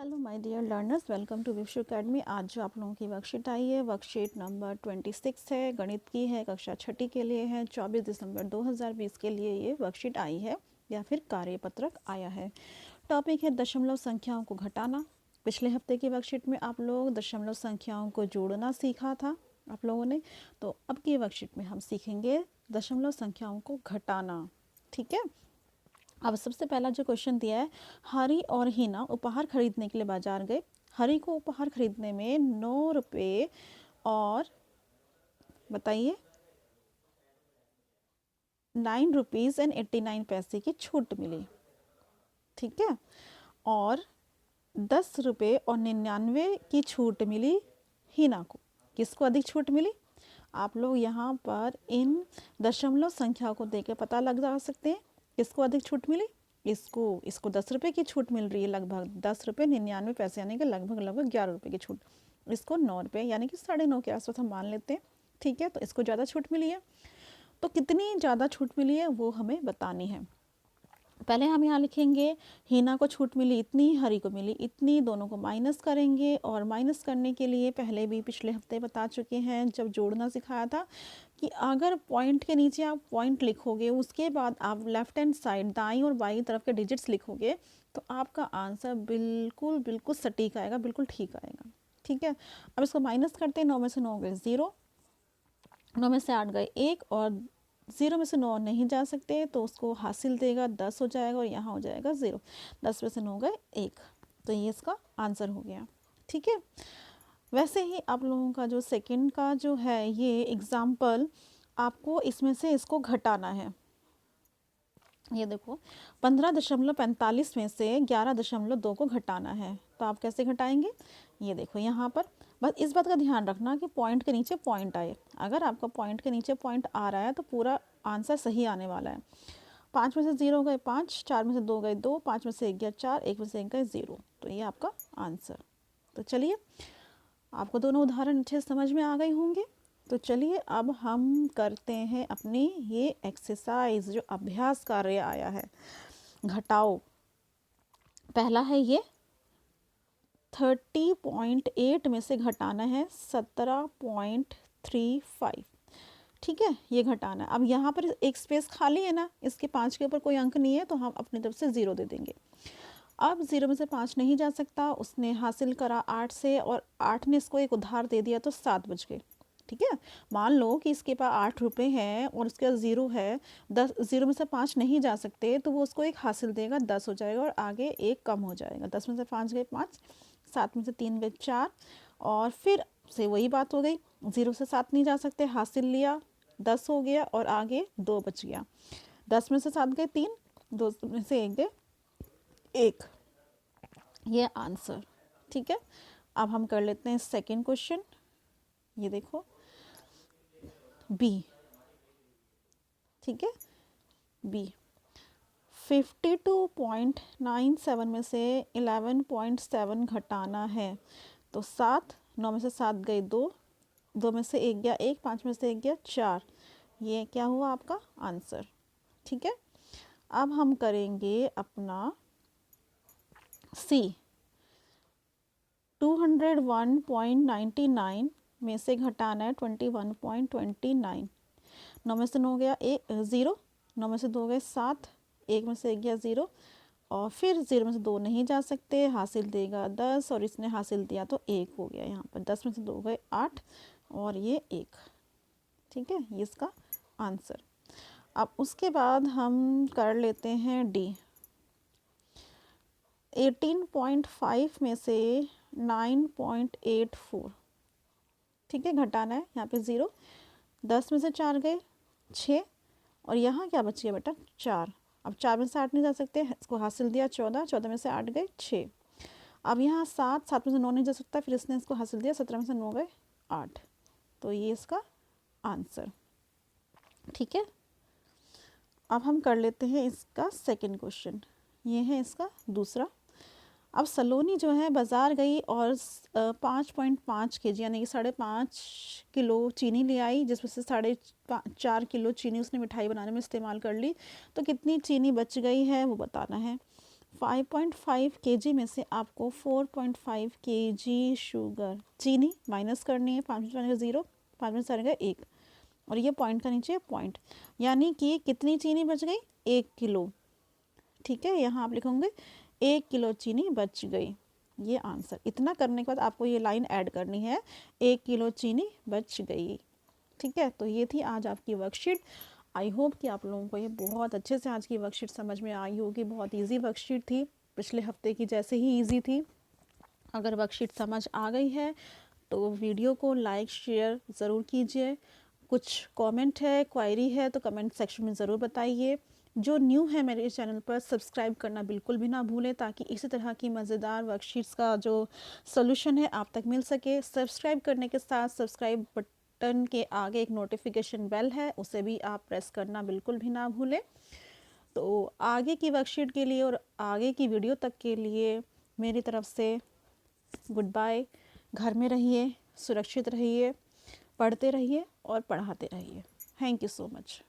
Hello my dear learners, welcome to Vishwa academy. आज जो आप लोगों की वर्कशीट आई है, वर्कशीट नंबर 26 है, गणित की है, कक्षा छठी के लिए है। 24 दिसंबर 2020 के लिए ये वर्कशीट आई है या फिर कार्यपत्रक आया है। टॉपिक है दशमलव संख्याओं को घटाना। पिछले हफ्ते की वर्कशीट में आप लोग दशमलव संख्याओं को जोड़ना सीखा था आप लोगों ने, तो अब की वर्कशीट में हम सीखेंगे दशमलव संख्याओं को घटाना। ठीक है। अब सबसे पहला जो क्वेश्चन दिया है, हरी और हिना उपहार खरीदने के लिए बाजार गए। हरी को उपहार खरीदने में 9 रुपये और बताइए 9 रुपीज़ एंड 89 पैसे की छूट मिली। ठीक है। और 10 रुपये और 99 की छूट मिली हिना को। किसको अधिक छूट मिली? आप लोग यहाँ पर इन दशमलव संख्या को देकर पता लगा सकते हैं किसको अधिक छूट मिली। इसको 10 रुपये की छूट मिल रही है, लगभग 10 रुपये 99 पैसे, यानी कि लगभग 11 रुपये की छूट। इसको 9 रुपये यानी कि 9.5 के आसपास हम मान लेते हैं। ठीक है, तो इसको ज़्यादा छूट मिली है। तो कितनी ज़्यादा छूट मिली है वो हमें बतानी है। पहले हम यहाँ लिखेंगे हिना को छूट मिली इतनी, हरी को मिली इतनी, दोनों को माइनस करेंगे। और माइनस करने के लिए पहले भी पिछले हफ्ते बता चुके हैं जब जोड़ना सिखाया था कि अगर पॉइंट के नीचे आप पॉइंट लिखोगे, उसके बाद आप लेफ्ट हैंड साइड दाईं और बाईं तरफ के डिजिट्स लिखोगे, तो आपका आंसर बिल्कुल बिल्कुल सटीक आएगा, बिल्कुल ठीक आएगा। ठीक है। अब इसको माइनस करते हैं। 9 में से 9 गए 0, 9 में से 8 गए 1, और 0 में से 9 नहीं जा सकते तो उसको हासिल देगा 10 हो जाएगा, और यहाँ हो जाएगा 0। 10 में से 9 गए 1, तो ये इसका आंसर हो गया। ठीक है। वैसे ही आप लोगों का जो सेकंड का जो है ये एग्जाम्पल, आपको इसमें से इसको घटाना है। ये देखो 15.45 में से 11.2 को घटाना है, तो आप कैसे घटाएंगे? ये देखो यहाँ पर बस इस बात का ध्यान रखना कि पॉइंट के नीचे पॉइंट आए। अगर आपका पॉइंट के नीचे पॉइंट आ रहा है तो पूरा आंसर सही आने वाला है। 5 में से 0 गए 5, 4 में से 2 गए 2, 5 में से 1 गया 4, 1 में से 1 गए 0, तो ये आपका आंसर। तो चलिए, आपको दोनों उदाहरण अच्छे समझ में आ गए होंगे। तो चलिए अब हम करते हैं अपनी ये एक्सरसाइज, जो अभ्यास कार्य आया है। घटाओ। पहला है ये 30.8 में से घटाना है 17.35। ठीक है, ये घटाना है। अब यहाँ पर एक स्पेस खाली है ना, इसके 5 के ऊपर कोई अंक नहीं है, तो हम अपनी तरफ से 0 दे देंगे। अब 0 में से 5 नहीं जा सकता, उसने हासिल करा 8 से, और 8 ने इसको एक उधार दे दिया, तो 7 बच गए। ठीक है। मान लो कि इसके पास 8 रुपये हैं और उसके पास 0 है, 10, 0 में से 5 नहीं जा सकते, तो वो उसको एक हासिल देगा, 10 हो जाएगा, और आगे एक कम हो जाएगा। 10 में से 5 गए 5, 7 में से 3 गए 4, और फिर से वही बात हो गई, 0 से 7 नहीं जा सकते, हासिल लिया, 10 हो गया, और आगे 2 बच गया। 10 में से 7 गए 3, 2 में से 1 गए 1, ये आंसर। ठीक है। अब हम कर लेते हैं सेकंड क्वेश्चन। ये देखो बी। ठीक है, बी 52.97 में से 11.7 घटाना है, तो 7, 9 में से 7 गए 2, 2 में से 1 गया 1, 5 में से 1 गया 4, ये क्या हुआ आपका आंसर। ठीक है। अब हम करेंगे अपना सी। 201.99 में से घटाना है 21.29। 9 में से 9 गया 0, 9 में से 2 गए 7, 1 में से 1 गया 0, और फिर 0 में से 2 नहीं जा सकते, हासिल देगा 10, और इसने हासिल दिया तो 1 हो गया यहाँ पर। 10 में से 2 गए 8, और ये 1। ठीक है, ये इसका आंसर। अब उसके बाद हम कर लेते हैं डी। 18.5 में से 9.84। ठीक है, घटाना है, यहाँ पे 0, 10 में से 4 गए 6, और यहाँ क्या बच गया बेटा 4। अब 4 में से 8 नहीं जा सकते, इसको हासिल दिया 14, 14 में से 8 गए 6। अब यहाँ 7, 7 में से 9 नहीं जा सकता, फिर इसने इसको हासिल दिया, 17 में से 9 गए 8, तो ये इसका आंसर। ठीक है। अब हम कर लेते हैं इसका सेकंड क्वेश्चन। ये है इसका दूसरा। अब सलोनी जो है बाज़ार गई और 5.5 kg यानी कि 5.5 किलो चीनी ले आई, जिसमें से 4.5 किलो चीनी उसने मिठाई बनाने में इस्तेमाल कर ली। तो कितनी चीनी बच गई है वो बताना है। 5.5 kg में से आपको 4.5 kg शुगर चीनी माइनस करनी है। 5 में से 0, 5 में से रहेगा 1 और ये पॉइंट का नीचे पॉइंट, यानी कि कितनी चीनी बच गई? 1 किलो। ठीक है, यहाँ आप लिखोगे 1 किलो चीनी बच गई, ये आंसर। इतना करने के बाद आपको ये लाइन ऐड करनी है, 1 किलो चीनी बच गई। ठीक है, तो ये थी आज आपकी वर्कशीट। आई होप कि आप लोगों को ये बहुत अच्छे से आज की वर्कशीट समझ में आई होगी। बहुत इजी वर्कशीट थी, पिछले हफ्ते की जैसे ही इजी थी। अगर वर्कशीट समझ आ गई है तो वीडियो को लाइक शेयर ज़रूर कीजिए। कुछ कमेंट है, क्वायरी है तो कमेंट सेक्शन में ज़रूर बताइए। जो न्यू है मेरे चैनल पर सब्सक्राइब करना बिल्कुल भी ना भूलें, ताकि इसी तरह की मज़ेदार वर्कशीट्स का जो सोल्यूशन है आप तक मिल सके। सब्सक्राइब करने के साथ सब्सक्राइब बटन के आगे एक नोटिफिकेशन बेल है, उसे भी आप प्रेस करना बिल्कुल भी ना भूलें। तो आगे की वर्कशीट के लिए और आगे की वीडियो तक के लिए मेरी तरफ से गुड बाय। घर में रहिए, सुरक्षित रहिए, पढ़ते रहिए और पढ़ाते रहिए। Thank you so much.